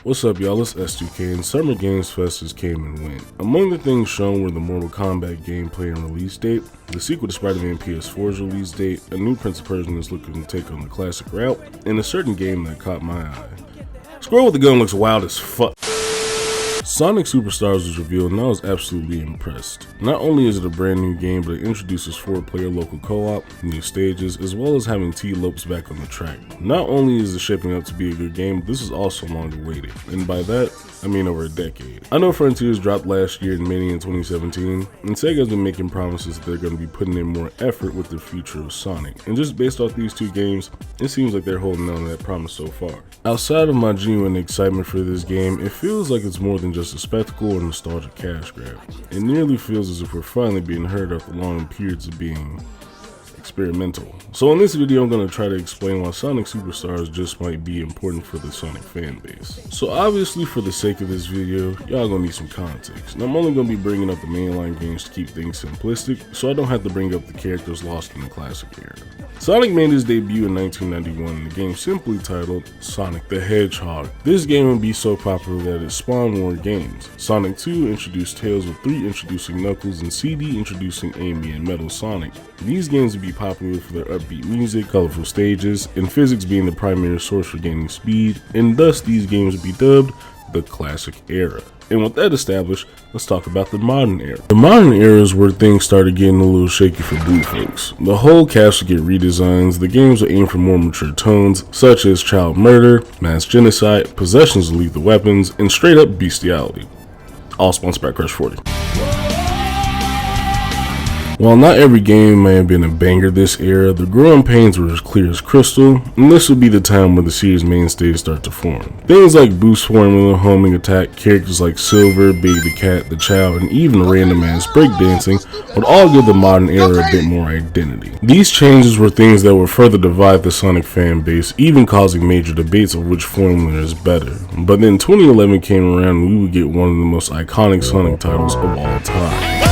What's up, y'all? It's S2K, and Summer Games Fest just came and went. Among the things shown were the Mortal Kombat gameplay and release date, the sequel to Spider-Man PS4's release date, a new Prince of Persia is looking to take on the classic route, and a certain game that caught my eye. Squirrel with the gun looks wild as fuck. Sonic Superstars was revealed and I was absolutely impressed. Not only is it a brand new game, but it introduces 4-player local co-op, new stages, as well as having Tee Lopes back on the track. Not only is it shaping up to be a good game, but this is also long awaited, and by that, I mean over a decade. I know Frontiers dropped last year in Mania in 2017, and Sega's been making promises that they're going to be putting in more effort with the future of Sonic, and just based off these two games, it seems like they're holding on to that promise so far. Outside of my genuine excitement for this game, it feels like it's more than just a spectacle or nostalgic cash grab. It nearly feels as if we're finally being heard after long periods of being experimental. So in this video, I'm going to try to explain why Sonic Superstars just might be important for the Sonic fan base. So obviously, for the sake of this video, y'all gonna need some context, and I'm only going to be bringing up the mainline games to keep things simplistic, so I don't have to bring up the characters lost in the classic era. Sonic made his debut in 1991 in the game simply titled Sonic the Hedgehog. This game would be so popular that it spawned more games. Sonic 2 introduced Tails, with 3 introducing Knuckles, and CD introducing Amy and Metal Sonic. These games would be popular for their upbeat music, colorful stages, and physics being the primary source for gaining speed, and thus these games would be dubbed the Classic Era. And with that established, let's talk about the modern era. The modern era is where things started getting a little shaky for blue folks. The whole cast would get redesigns, the games would aim for more mature tones, such as child murder, mass genocide, possessions of lethal weapons, and straight up bestiality. All sponsored by Crush 40. While not every game may have been a banger this era, the growing pains were as clear as crystal, and this would be the time where the series mainstays start to form. Things like Boost Formula, Homing Attack, characters like Silver, Baby the Cat, the Child, and even random ass breakdancing would all give the modern era a bit more identity. These changes were things that would further divide the Sonic fan base, even causing major debates of which formula is better. But then 2011 came around and we would get one of the most iconic Sonic titles of all time.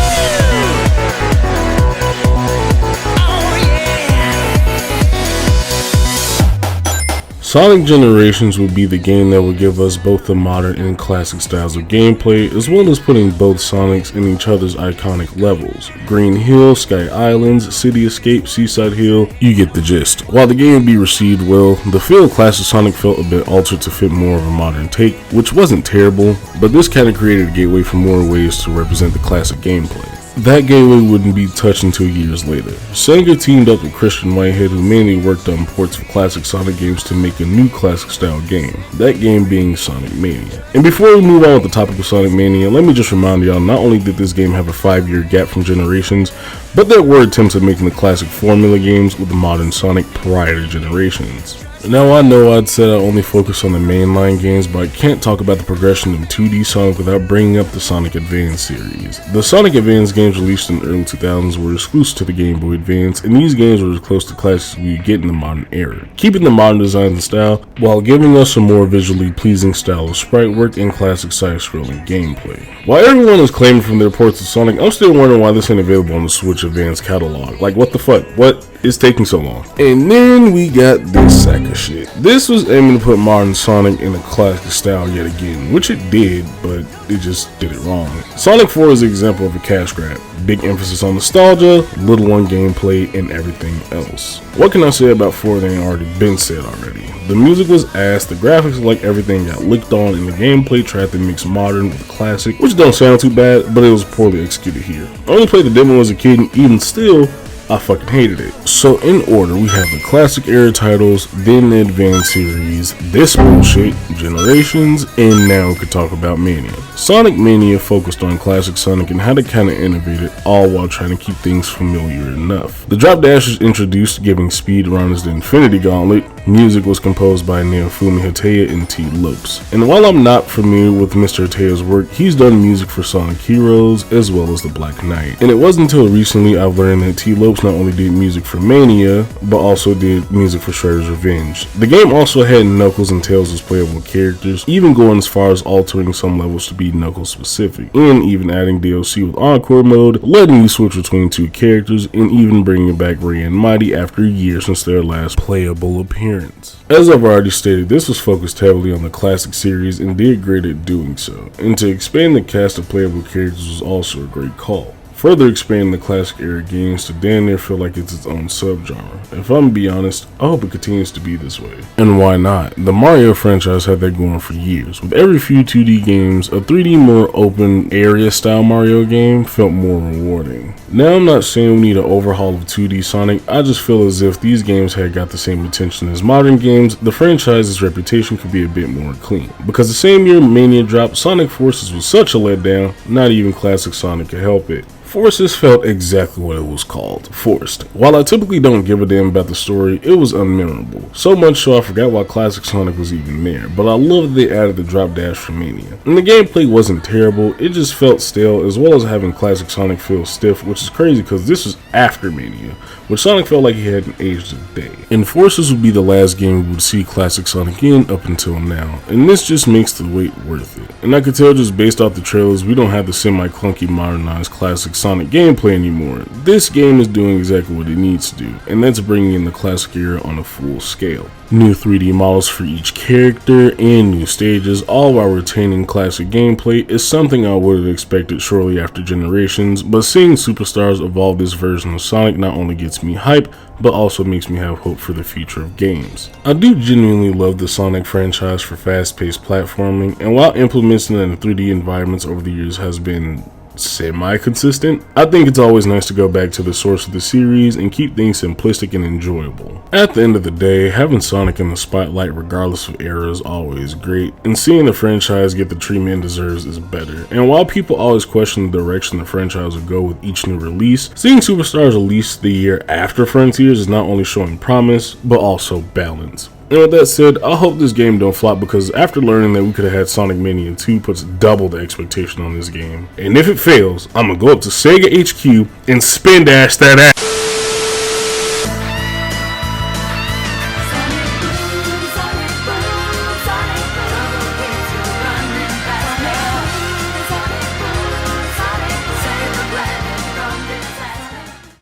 Sonic Generations would be the game that would give us both the modern and classic styles of gameplay, as well as putting both Sonics in each other's iconic levels. Green Hill, Sky Islands, City Escape, Seaside Hill, you get the gist. While the game would be received well, the feel of classic Sonic felt a bit altered to fit more of a modern take, which wasn't terrible, but this kind of created a gateway for more ways to represent the classic gameplay. That gateway wouldn't be touched until years later. Sega teamed up with Christian Whitehead, who mainly worked on ports of classic Sonic games, to make a new classic style game, that game being Sonic Mania. And before we move on with the topic of Sonic Mania, let me just remind y'all, not only did this game have a 5-year gap from Generations, but there were attempts at making the classic formula games with the modern Sonic prior to Generations. Now I know I'd said I only focus on the mainline games, but I can't talk about the progression of 2D Sonic without bringing up the Sonic Advance series. The Sonic Advance games released in the early 2000s were exclusive to the Game Boy Advance, and these games were as close to classics as we get in the modern era, keeping the modern design and style, while giving us a more visually pleasing style of sprite work and classic side-scrolling gameplay. While everyone is claiming from their ports of Sonic, I'm still wondering why this ain't available on the Switch Advance catalog. Like, what the fuck? What is taking so long? And then we got this sack of shit. This was aiming to put modern Sonic in a classic style yet again, which it did, but it just did it wrong. Sonic 4 is an example of a cash grab. Big emphasis on nostalgia, little on gameplay, and everything else. What can I say about 4 that ain't already been said already? The music was ass, the graphics like everything got licked on, and the gameplay tried to mix modern with classic, which don't sound too bad, but it was poorly executed here. I only played the demo as a kid, and even still, I fucking hated it. So in order, we have the classic era titles, then the Advance series, this bullshit, Generations, and now we could talk about Mania. Sonic Mania focused on classic Sonic and how to kinda innovate it, all while trying to keep things familiar enough. The drop dash is introduced, giving speed runners the Infinity Gauntlet. Music was composed by Naofumi Hataya and Tee Lopes. And while I'm not familiar with Mr. Hataya's work, he's done music for Sonic Heroes as well as the Black Knight. And it wasn't until recently I've learned that Tee Lopes folks not only did music for Mania, but also did music for Shredder's Revenge. The game also had Knuckles and Tails as playable characters, even going as far as altering some levels to be Knuckles specific, and even adding DLC with Encore mode, letting you switch between two characters, and even bringing back Ray and Mighty after a year since their last playable appearance. As I've already stated, this was focused heavily on the classic series and did great at doing so, and to expand the cast of playable characters was also a great call. Further expanding the classic era games to damn near feel like it's its own subgenre. If I'm gonna be honest, I hope it continues to be this way. And why not? The Mario franchise had that going for years. With every few 2D games, a 3D more open area style Mario game felt more rewarding. Now I'm not saying we need an overhaul of 2D Sonic, I just feel as if these games had got the same attention as modern games, the franchise's reputation could be a bit more clean. Because the same year Mania dropped, Sonic Forces was such a letdown, not even classic Sonic could help it. Forces felt exactly what it was called, forced. While I typically don't give a damn about the story, it was unmemorable. So much so I forgot why classic Sonic was even there, but I love that they added the drop dash for Mania. And the gameplay wasn't terrible, it just felt stale, as well as having classic Sonic feel stiff, which is crazy because this was after Mania, which Sonic felt like he hadn't aged a day. And Forces would be the last game we would see classic Sonic in up until now, and this just makes the wait worth it. And I could tell just based off the trailers, we don't have the semi-clunky modernized classic Sonic gameplay anymore. This game is doing exactly what it needs to do, and that's bringing in the classic era on a full scale. New 3D models for each character and new stages, all while retaining classic gameplay, is something I would have expected shortly after Generations, but seeing Superstars evolve this version of Sonic not only gets me hype, but also makes me have hope for the future of games. I do genuinely love the Sonic franchise for fast-paced platforming, and while implementing it in 3D environments over the years has been semi-consistent, I think it's always nice to go back to the source of the series and keep things simplistic and enjoyable. At the end of the day, having Sonic in the spotlight regardless of era is always great, and seeing the franchise get the treatment it deserves is better. And while people always question the direction the franchise will go with each new release, seeing Superstars released the year after Frontiers is not only showing promise, but also balance. And with that said, I hope this game don't flop, because after learning that we could have had Sonic Mania 2 puts double the expectation on this game. And if it fails, I'm gonna go up to Sega HQ and spin dash that ass.